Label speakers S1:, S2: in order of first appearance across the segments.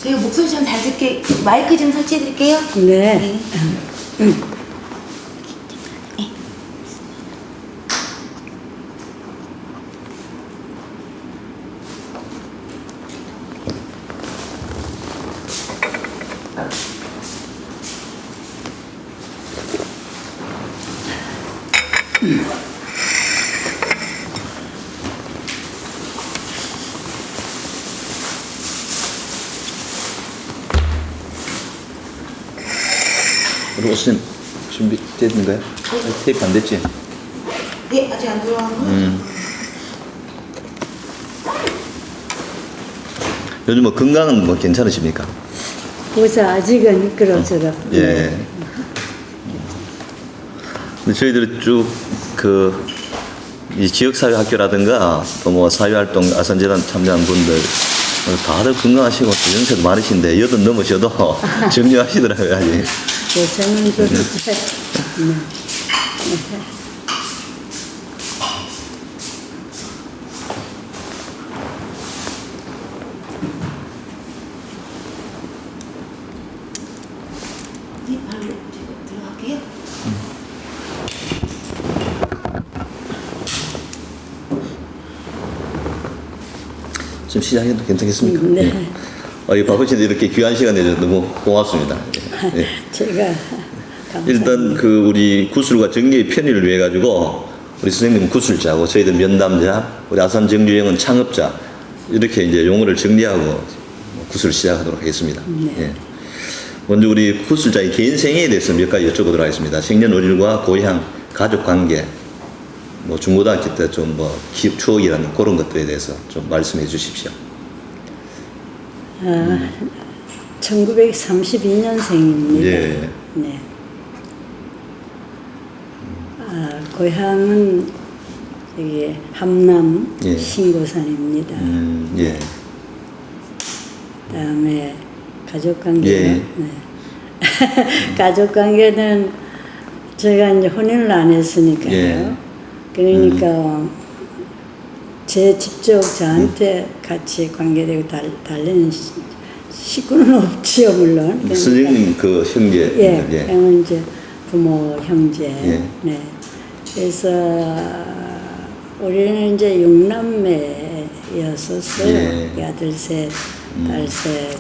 S1: 제가 목소리 좀 잘 듣게 마이크 좀 설치해 드릴게요.
S2: 네.
S3: 우리 옷은 준비됐는가요? 테이프 안 됐지?
S1: 네, 아직 안 들어가고.
S3: 요즘 뭐 건강은 뭐 괜찮으십니까?
S2: 그래서 아직은 그럭저럭.
S3: 예. 근데 저희들이 쭉 이 지역사회 학교라든가 또 뭐 사회활동 아산재단 참여한 분들 다들 건강하시고 또 연세도 많으신데 80 넘으셔도 정리하시더라고요, 아직.
S2: 요새는 좀
S1: 네, 바로 지금 들어갈게요.
S3: 좀 시작해도 괜찮겠습니까?
S2: 네.
S3: 이 바쁘신데 이렇게 귀한 시간 내줘서 너무 고맙습니다. 예.
S2: 제가
S3: 일단 우리 구술과 정리의 편의를 위해 가지고 우리 선생님 구술자고 저희들 면담자, 우리 아산 정류영은 창업자 이렇게 이제 용어를 정리하고 구술을 시작하도록 하겠습니다. 예. 먼저 우리 구술자의 개인 생애에 대해서 몇 가지 여쭤보도록 하겠습니다. 생년월일과 고향, 가족 관계, 뭐 중고등학교 때 좀 뭐 기억 추억이라는 그런 것들에 대해서 좀 말씀해 주십시오.
S2: 1932년생입니다.
S3: 예.
S2: 네. 고향은 여기 함남
S3: 예.
S2: 신고산입니다.
S3: 예.
S2: 그다음에 가족관계.
S3: 예.
S2: 네. 가족관계는 제가 이제 혼인을 안 했으니까요.
S3: 예.
S2: 그러니까 제 직접 저한테 같이 관계되고 달리는 식구는 없지요, 물론. 그러니까
S3: 선생님 형제.
S2: 예, 형은 이제 부모, 형제.
S3: 예.
S2: 네. 그래서 우리는 이제 6남매였었어요.
S3: 예.
S2: 아들 셋, 딸 셋.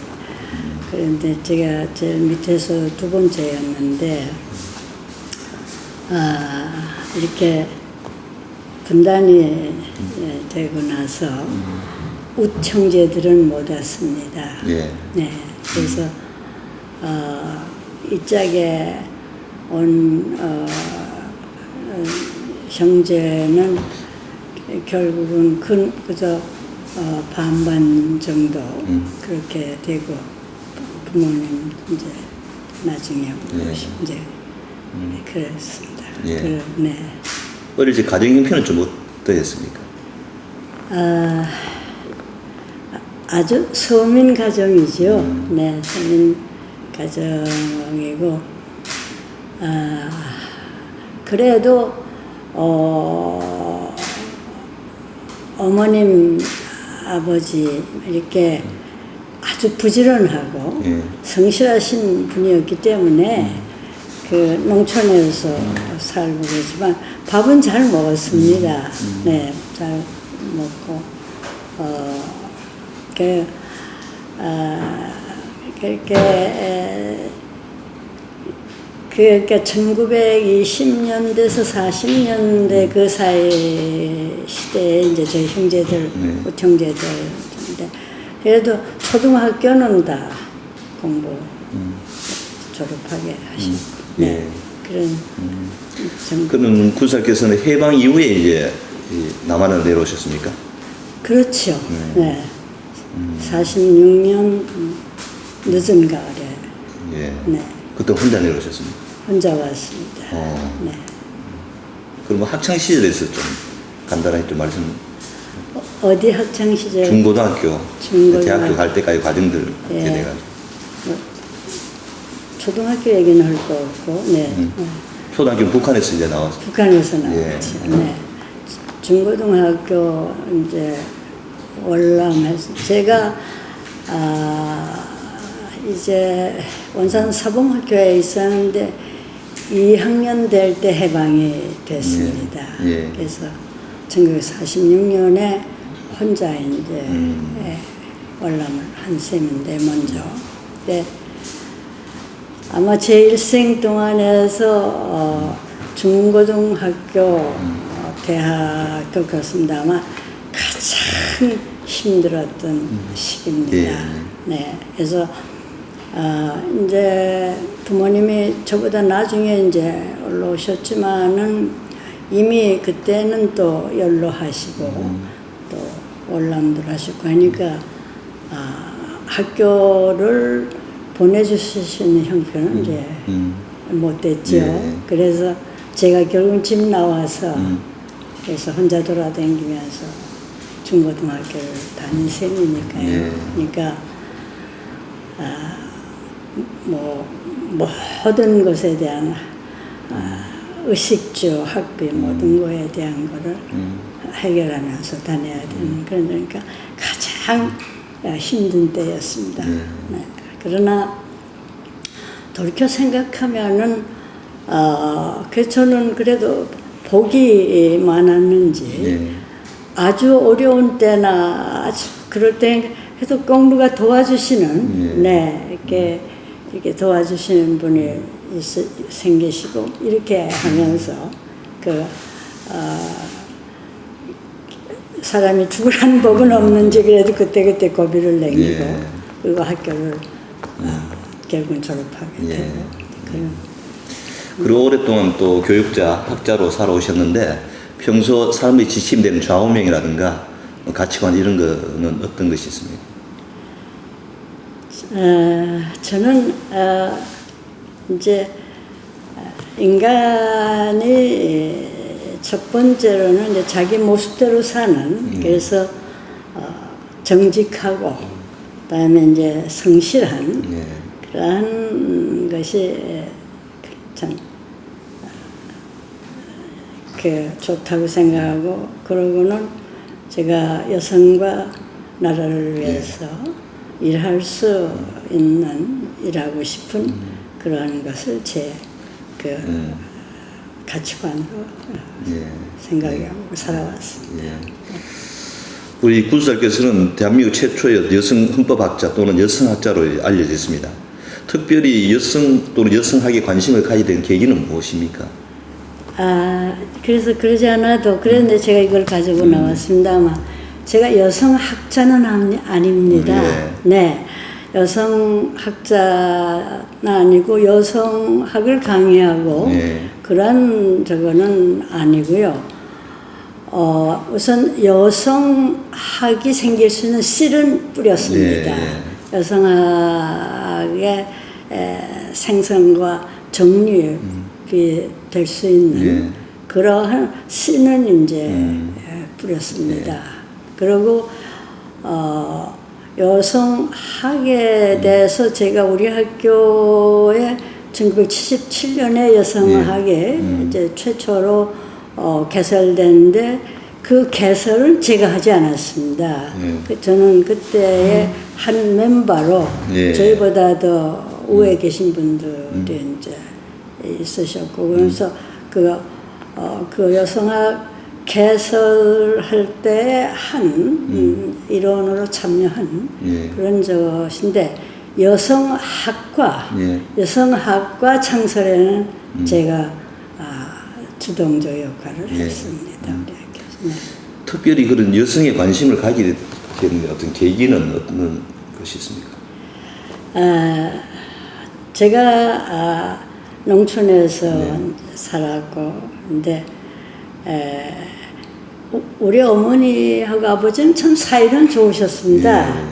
S2: 그런데 제가 제일 밑에서 두 번째였는데, 이렇게 분단이 되고 나서 우청제들은 못 왔습니다.
S3: 예.
S2: 네, 그래서 이 짝에 온 형제는 결국은 그저 반반 정도 그렇게 되고 부모님 이제 나중에
S3: 예.
S2: 이제 그랬습니다.
S3: 예.
S2: 네.
S3: 어릴 때 가정 형편은 좀 어떠했습니까?
S2: 아주 서민 가정이죠. 네, 서민 가정이고, 그래도, 어머님, 아버지, 이렇게 아주 부지런하고
S3: 예.
S2: 성실하신 분이었기 때문에 그 농촌에서 살고 그러지만 밥은 잘 먹었습니다. 네, 잘 먹고, 그러니까 1920년대에서 40년대 그 사이 시대에 이제 저희 형제들, 우청제들인데 그래도 초등학교는 다 공부 졸업하게 하시고, 네, 그런
S3: 그러면 구사께서는 해방 이후에 이제 남한을 내려오셨습니까?
S2: 그렇죠. 네. 46년 늦은 가을에.
S3: 예.
S2: 네.
S3: 그때 혼자 내려오셨습니까?
S2: 혼자 왔습니다. 네.
S3: 그러면 학창 시절에서 좀 간단하게 좀 말씀.
S2: 어디 학창 시절?
S3: 중고등학교,
S2: 중고등학교.
S3: 대학교 갈 때까지 과정들에
S2: 예.
S3: 대해가지고.
S2: 초등학교 얘기는 할 거 없고, 네.
S3: 초등학교 북한에서 이제 나왔어요.
S2: 북한에서 나왔죠.
S3: 예.
S2: 네. 중고등학교 이제 월남에서 제가 이제 원산 사범학교에 있었는데 2학년 될 때 해방이 됐습니다.
S3: 예.
S2: 그래서 1946년에 혼자 이제 월남을 한 셈인데 먼저. 네. 아마 제 일생 동안에서 중고등학교, 대학도 그렇습니다. 아마 가장 힘들었던 시기입니다.
S3: 예.
S2: 네. 그래서 이제 부모님이 저보다 나중에 이제 올라오셨지만은 이미 그때는 또 연로하시고 또 월남도 하시고 하니까 학교를 보내주실 수 있는 형편은 이제 못 됐죠.
S3: 예.
S2: 그래서 제가 결국 집 나와서 그래서 혼자 돌아다니면서 중고등학교를 다닌 셈이니까요.
S3: 예.
S2: 그러니까 뭐 모든 것에 대한 의식주, 학비 모든 거에 대한 거를 해결하면서 다녀야 되는 그러니까 가장 힘든 때였습니다. 네. 그러나 돌이켜 생각하면은 저는 그래도 복이 많았는지 아주 어려운 때나 아주 그럴 때 해도 꼭 누가 도와주시는 이렇게 도와주시는 분이 생기시고 이렇게 하면서 사람이 죽으라는 법은 없는지 그래도 그때 고비를 남기고 그리고 학교를 결국은 졸업하게 되고
S3: 그리고 오랫동안 또 교육자, 학자로 살아오셨는데 평소 삶의 지침되는 좌우명이라든가 가치관 이런 거는 어떤 것이 있습니까?
S2: 저는 이제 인간이 첫 번째로는 이제 자기 모습대로 사는 그래서 정직하고 그다음에 이제 성실한 그러한 것이 참 좋다고 생각하고 그러고는 제가 여성과 나라를 위해서 일할 수 있는 일하고 싶은 그러한 것을 제 가치관으로 생각하고 살아왔습니다.
S3: 우리 구수사께서는 대한민국 최초의 여성 헌법학자 또는 여성학자로 알려졌습니다. 특별히 여성 또는 여성학에 관심을 가지게 된 계기는 무엇입니까?
S2: 그래서 그러지 않아도 그런데 제가 이걸 가지고 나왔습니다만 제가 여성학자는 아닙니다. 네, 여성학자는 아니고 여성학을 강의하고 그런 저거는 아니고요. 우선 여성학이 생길 수 있는 씨는 뿌렸습니다. 여성학의 생성과 정립이 될 수 있는 그러한 씨는 이제 뿌렸습니다. 그리고 여성학에 대해서 제가 우리 학교에 1977년에 여성학에 이제 최초로 개설됐는데 그 개설은 제가 하지 않았습니다. 저는 그때의 한 멤버로 저희보다 더 우에 계신 분들이 이제 있으셨고 그래서 그 여성학 개설할 때 한 일원으로 참여한 그런 것인데 여성학과 창설에는 제가 주동적 역할을 했습니다.
S3: 특별히 그런 여성에 관심을 가지게 된 어떤 계기는 어떤 것이 있습니까?
S2: 제가 농촌에서 살았고 근데 우리 어머니하고 아버지는 참 사이는 좋으셨습니다.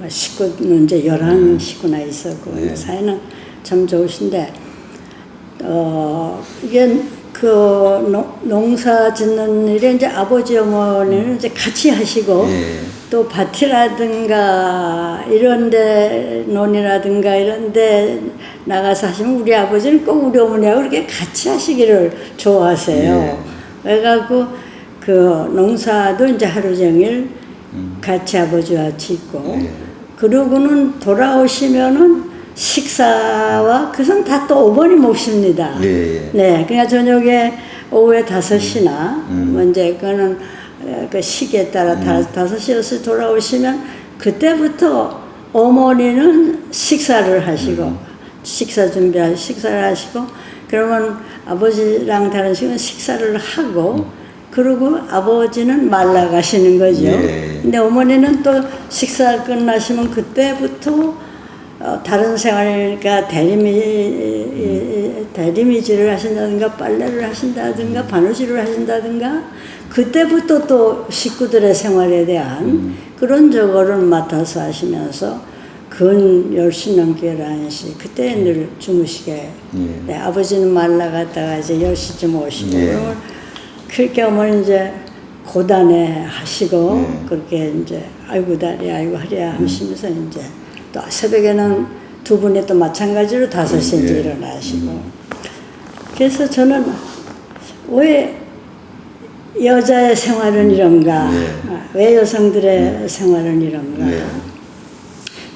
S2: 식구는 이제 11식구나 있었고 사이는 참 좋으신데 이게 농사 짓는 일에 이제 아버지 어머니는 이제 같이 하시고 또 밭이라든가 이런데 논이라든가 이런데 나가서 하시면 우리 아버지는 꼭 우리 어머니하고 이렇게 같이 하시기를 좋아하세요. 그래갖고 그 농사도 이제 하루 종일 같이 아버지와 짓고 그러고는 돌아오시면은 식사와 그것은 다 또 어머니 몫입니다.
S3: 예.
S2: 네, 그러니까 저녁에 오후에 5시나 이제 그거는 그 시기에 따라 5시여서 돌아오시면 그때부터 어머니는 식사를 하시고 식사를 하시고 그러면 아버지랑 다른 식은 식사를 하고 그리고 아버지는 말라가시는 거죠.
S3: 예.
S2: 근데 어머니는 또 식사 끝나시면 그때부터 다른 생활이니까 대리미질을 하신다든가 빨래를 하신다든가 바느질을 하신다든가 그때부터 또 식구들의 생활에 대한 그런 저거를 맡아서 하시면서 근 10시 넘게 11시 그때 늘 주무시게 네, 아버지는 말라갔다가 이제 10시쯤 오시고 그러면 그렇게 어머니 이제 고단해 하시고 그렇게 이제 아이고 다리 아이고 허리야 하시면서 이제 또 새벽에는 두 분이 또 마찬가지로 5시에 이제 일어나시고 그래서 저는 왜 여자의 생활은 이런가 왜 여성들의 생활은 이런가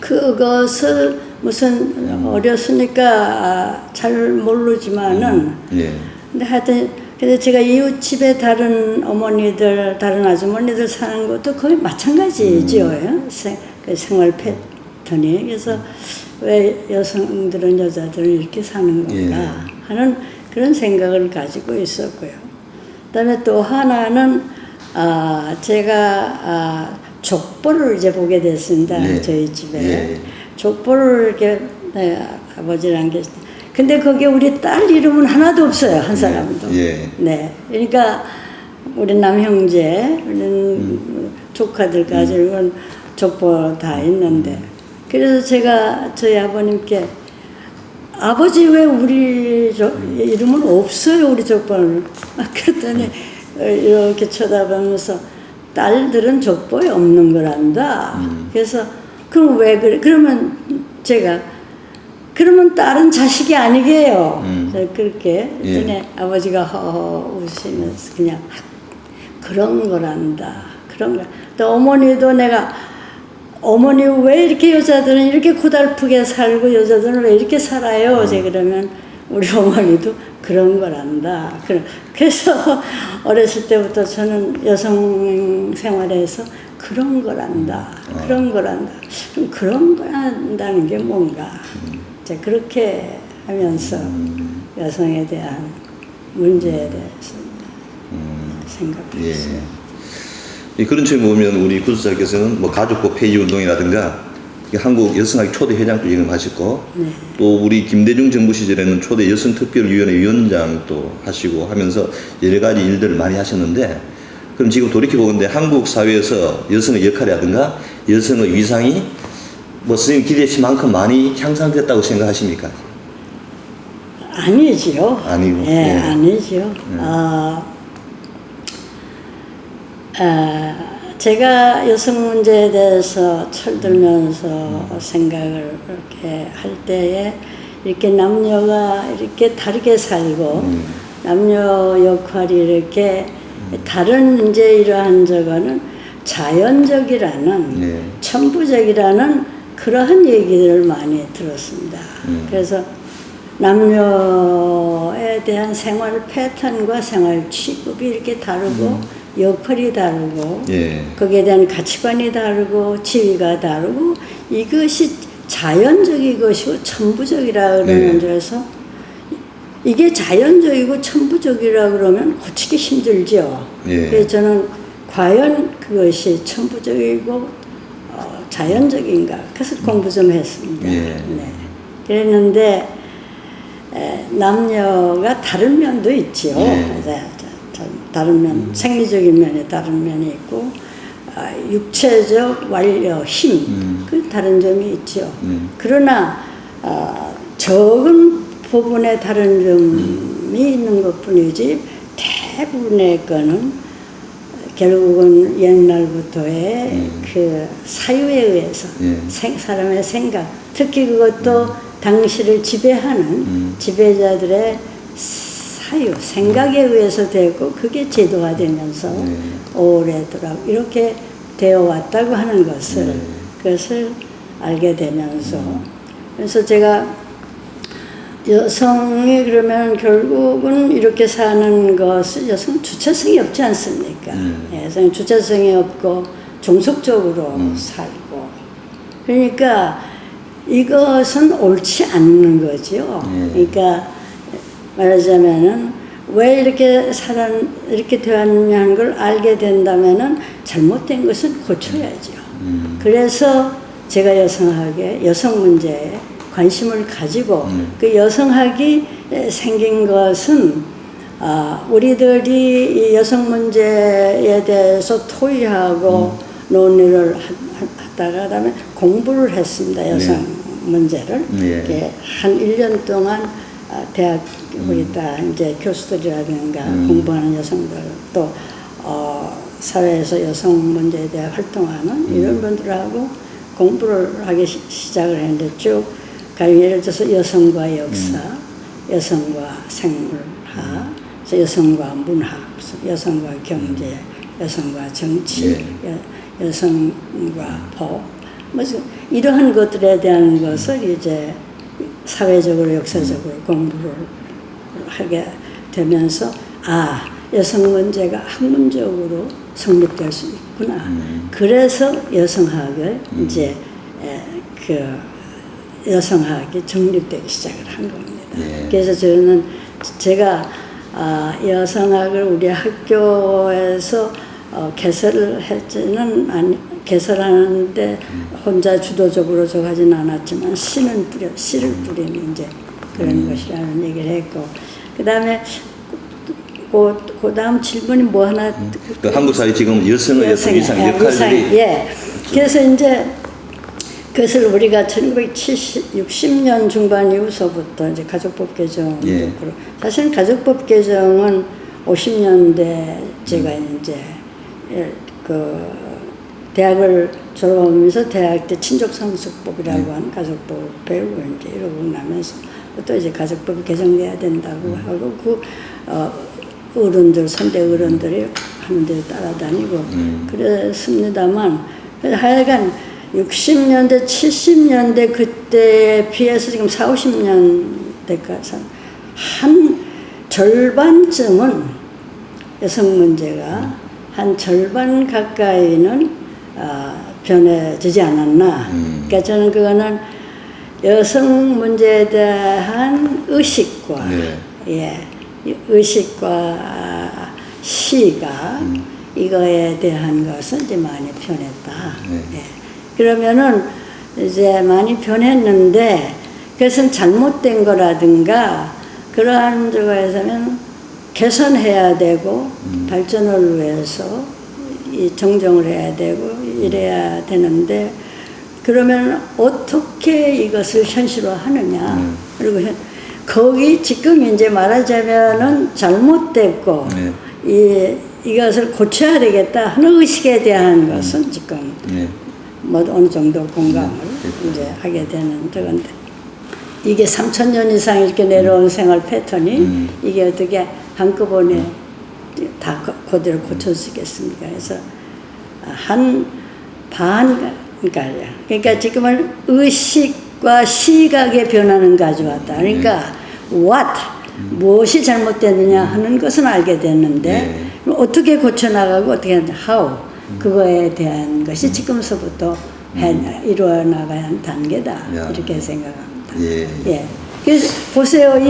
S2: 그것을 무슨 어렸으니까 잘 모르지만은 근데 하여튼 그래서 제가 이웃집에 다른 어머니들 다른 아주머니들 사는 것도 거의 마찬가지지요. 그 생활 패턴이 그래서 왜 여성들은 여자들은 이렇게 사는 건가 하는 그런 생각을 가지고 있었고요. 그다음에 또 하나는 제가 족보를 이제 보게 됐습니다. 저희 집에 족보를 이렇게 아버지랑 계실 때. 근데 거기에 우리 딸 이름은 하나도 없어요. 한 사람도. 네. 그러니까 우리 남형제, 조카들까지 이건 족보 다 있는데. 그래서 제가 저희 아버님께 아버지 왜 우리 이름은 없어요. 우리 족보는. 그랬더니 이렇게 쳐다보면서 딸들은 족보에 없는 거란다. 그래서 그럼 왜 그래? 그러면 제가 그러면 딸은 자식이 아니게요. 그렇게 했더니 아버지가 허허 웃으면서 그냥 그런 거란다. 그런 거. 또 어머니도 내가 어머니 왜 이렇게 여자들은 이렇게 고달프게 살고 여자들은 왜 이렇게 살아요? 제가 그러면 우리 어머니도 그런 거란다. 그래서 어렸을 때부터 저는 여성 생활에서 그런 거란다. 그런 거란다. 그럼 그런 거란다는 게 뭔가? 이제 그렇게 하면서 여성에 대한 문제에 대해서 생각했어요.
S3: 그런 측면 보면 우리 구수자께서는 뭐 가족부 폐지 운동이라든가 한국 여성학회 초대 회장도 역임하셨고 또 우리 김대중 정부 시절에는 초대 여성특별위원회 위원장도 하시고 하면서 여러 가지 일들을 많이 하셨는데 그럼 지금 돌이켜보건데 한국 사회에서 여성의 역할이라든가 여성의 위상이 뭐 선생님 기대치만큼 많이 향상됐다고 생각하십니까?
S2: 아니지요.
S3: 아니고.
S2: 아니지요. 제가 여성 문제에 대해서 철들면서 생각을 이렇게 할 때에 이렇게 남녀가 이렇게 다르게 살고 남녀 역할이 이렇게 다른 이제 이러한 저거는 자연적이라는 천부적이라는 그러한 얘기들을 많이 들었습니다. 그래서 남녀에 대한 생활 패턴과 생활 취급이 이렇게 다르고 역할이 다르고 거기에 대한 가치관이 다르고 지위가 다르고 이것이 자연적인 것이고 천부적이라 그러는 데서 이게 자연적이고 천부적이라 그러면 고치기 힘들죠. 그래서 저는 과연 그것이 천부적이고 자연적인가 그래서 공부 좀 했습니다. 그랬는데 남녀가 다른 면도 있지요. 다른 면, 생리적인 면에 다른 면이 있고 육체적 완료, 힘, 그 다른 점이 있죠. 그러나 적은 부분에 다른 점이 있는 것뿐이지 대부분의 거는 결국은 옛날부터의 그 사유에 의해서 사람의 생각, 특히 그것도 당시를 지배하는 지배자들의 사유, 생각에 의해서 되고 그게 제도화되면서 오래도록 이렇게 되어 왔다고 하는 것을 그것을 알게 되면서 그래서 제가 여성이 그러면 결국은 이렇게 사는 것은 여성 주체성이 없지 않습니까? 여성 주체성이 없고 종속적으로 살고 그러니까 이것은 옳지 않는 거죠. 그러니까 말하자면은 왜 이렇게 되었냐는 걸 알게 된다면은 잘못된 것은 고쳐야죠. 그래서 제가 여성 문제에 관심을 가지고 그 여성학이 생긴 것은 우리들이 이 여성 문제에 대해서 토의하고 논의를 하다가 그다음에 공부를 했습니다. 여성 문제를 한 1년 동안 대학 우리 다 이제 교수들이라든가 공부하는 여성들 또 사회에서 여성 문제에 대해 활동하는 이런 분들하고 공부를 하기 시작을 했는데 쭉 예를 들어서 여성과 역사, 여성과 생물학, 여성과 문학, 여성과 경제, 여성과 정치, 여성과 법, 뭐 이러한 것들에 대한 것을 이제 사회적으로 역사적으로 공부를 하게 되면서 여성 문제가 학문적으로 성립될 수 있구나. 그래서 여성학을 이제 여성학이 정립되기 시작을 한 겁니다. 그래서 제가 여성학을 우리 학교에서 개설을 했지는 개설하는데 혼자 주도적으로 저 하진 않았지만 씨를 뿌리는 이제 그런 것이라는 얘기를 했고 그 다음에 그 다음 질문이 뭐 하나
S3: 그 한국 사회 지금 여성 이상 역할들이
S2: 그래서 이제 그것을 우리가 1960년 중반 이후서부터 이제 가족법 개정도 그렇고 사실은 가족법 개정은 50년대 제가 이제 그 대학을 졸업하면서 대학 때 친족상속법이라고 하는 가족법 배우고 이제 이러고 나면서 또 이제 가족법이 개정돼야 된다고 하고 그 어른들 선대 어른들이 하는 데를 따라다니고 그랬습니다만 하여간 60년대 70년대 그때에 비해서 지금 40~50년대까지 한 절반쯤은 여성 문제가 한 절반 가까이는 변해지지 않았나. 그러니까 저는 그거는 여성 문제에 대한 의식과 의식과 시가 이거에 대한 것은 이제 많이 변했다. 그러면은 이제 많이 변했는데 그것은 잘못된 거라든가 그러한 쪽에서는 개선해야 되고 발전을 위해서 이 정정을 해야 되고 이래야 되는데 그러면 어떻게 이것을 현실화하느냐 그리고 거기 지금 이제 말하자면은 잘못됐고 이것을 고쳐야 되겠다 하는 의식에 대한 것은 지금 뭐 어느 정도 공감을 이제 하게 되는 저건데 이게 3000년 이상 이렇게 내려온 생활 패턴이 이게 어떻게 한꺼번에 다 그대로 고쳐지겠습니까? 그래서 한 그러니까 지금은 의식과 시각의 변화는 가져왔다. 그러니까 무엇이 잘못됐느냐 하는 것은 알게 됐는데 어떻게 고쳐나가고 어떻게 how 그거에 대한 것이 지금서부터 이루어 나가야 하는 단계다 이렇게 생각합니다. 그래서 보세요,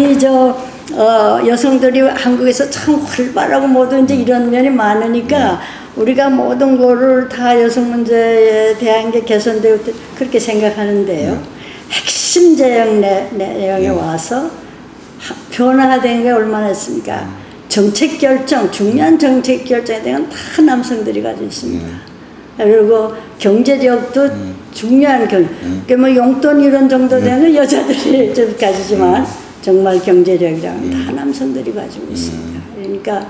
S2: 여성들이 한국에서 참 활발하고 뭐든지 이런 면이 많으니까 우리가 모든 거를 다 여성 문제에 대한 게 개선되고 그렇게 생각하는데요. 핵심 내용에 와서 변화된 게 얼마나 있습니까? 정책 결정, 중요한 정책 결정에 대한 다 남성들이 가지고 있습니다. 그리고 경제력도 중요한 그러니까 뭐 용돈 이런 정도 되는 여자들이 좀 가지지만 정말 경제력이랑 다 남성들이 가지고 있습니다. 그러니까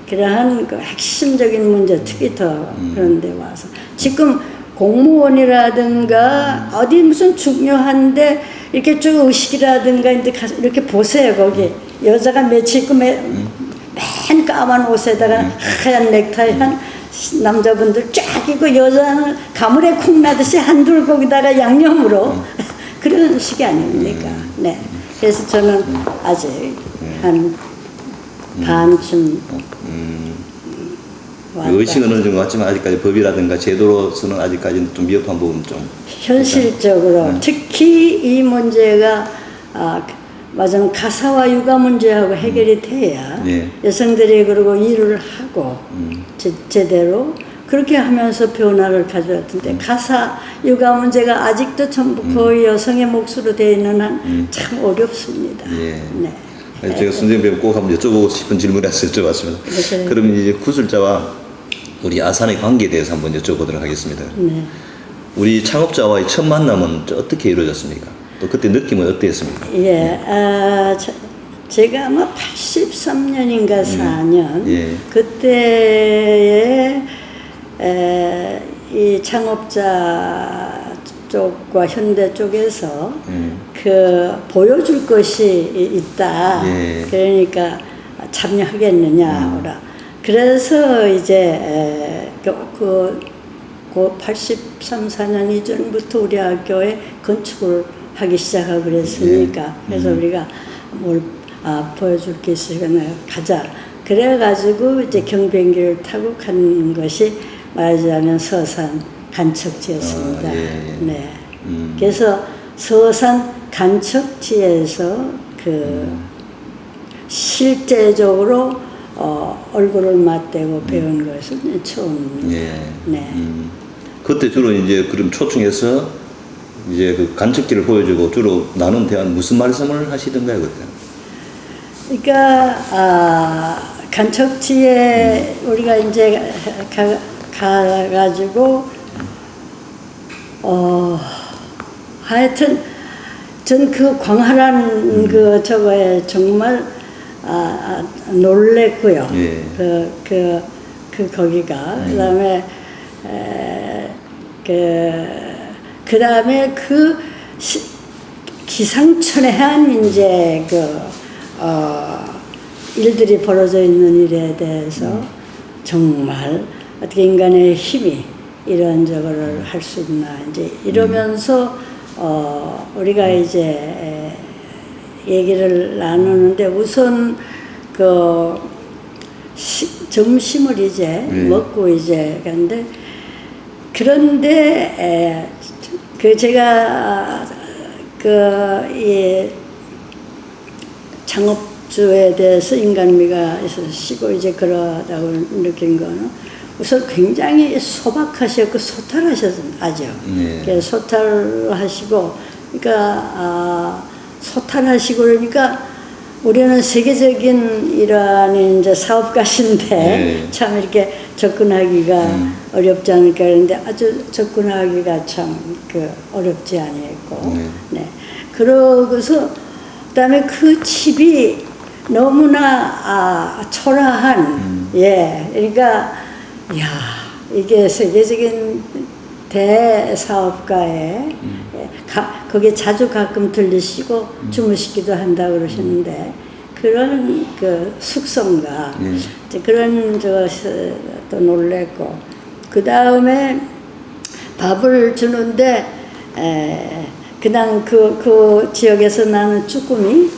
S2: 그러한 그 핵심적인 문제, 특히 더 그런 데 와서 지금 공무원이라든가 어디 무슨 중요한데 이렇게 쭉 의식이라든가 이렇게 보세요. 거기 여자가 며칠 입고 맨 까만 옷에다가 하얀 넥타이 한 남자분들 쫙 있고 여자는 가물에 콩 나듯이 한둘 거기다가 양념으로 그런 식이 아닙니까? 네. 그래서 저는 아직 한 반쯤 왔다.
S3: 의식은 어느 정도 왔지만 아직까지 법이라든가 제도로서는 아직까지는 좀 미흡한 부분 좀.
S2: 현실적으로 특히 이 문제가 맞아요. 가사와 육아 문제하고 해결이 돼야 여성들이 그리고 일을 하고 제대로 그렇게 하면서 변화를 가져왔던데 가사 육아 문제가 아직도 전부 거의 여성의 몫으로 되어 있는 한 참 어렵습니다. 네.
S3: 제가 선생님 꼭 한번 여쭤보고 싶은 질문이라서 여쭤봤습니다.
S2: 네.
S3: 그럼 이제 구슬자와 우리 아산의 관계에 대해서 한번 여쭤보도록 하겠습니다.
S2: 네.
S3: 우리 창업자와의 첫 만남은 어떻게 이루어졌습니까? 또 그때 느낌은 어땠습니까?
S2: 예, 제가 아마 83년인가 4년 그때에 이 창업자 쪽과 현대 쪽에서 그 보여줄 것이 있다. 그러니까 참여하겠느냐. 그래서 이제 그 83, 4년 이전부터 우리 학교에 건축을 하기 시작하고 그랬으니까 그래서 우리가 뭘 보여줄 게 있으니까 가자. 그래가지고 이제 경비행기를 타고 간 것이 말하자면 서산 간척지였습니다. 네. 그래서 서산 간척지에서 그 실제적으로 얼굴을 맞대고 배운 것은 처음입니다. 네.
S3: 그때 주로 이제 그럼 초청해서 이제 그 간척지를 보여주고 주로 나눈 대화는 무슨 말씀을 하시던가요 그때?
S2: 그러니까 간척지에 우리가 이제 가가지고 하여튼 전 그 광활한 그 저거에 정말 놀랬고요. 그 거기가 그다음에 그다음에 기상천외한 이제 일들이 벌어져 있는 일에 대해서 정말 어떻게 인간의 힘이 이런 저거를 할 수 있나 이제 이러면서 우리가 이제 얘기를 나누는데 우선 점심을 이제 먹고 이제 갔는데 그런데 제가 이 창업주에 대해서 인간미가 있으시고 이제 그러다고 느낀 거는 우선 굉장히 소박하셨고 소탈하셨습니다. 아주. 소탈하시고 그러니까 소탈하시고 그러니까 우리는 세계적인 이러한 이제 사업가신데 참 이렇게 접근하기가 어렵지 않을까 그런데 아주 접근하기가 참 어렵지 아니했고 그러고서 그다음에 그 집이 너무나 초라한 그러니까 이게 세계적인 대사업가에 거기에 자주 가끔 들리시고 주무시기도 한다고 그러시는데 그런 숙성과 그런 것을 또 놀랬고 그 다음에 밥을 주는데 그냥 그 지역에서 나는 쭈꾸미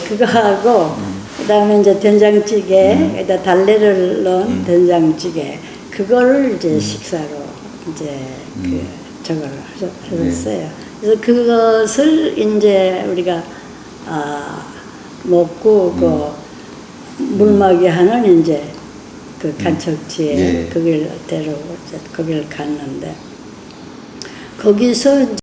S2: 그거 하고 그다음에 이제 된장찌개에다 달래를 넣은 된장찌개 그거를 이제 식사로 이제 저걸 하셨어요. 그래서 그것을 이제 우리가 먹고 물막이 하는 이제 간척지에 거기를 데려오고 거기를 갔는데 거기서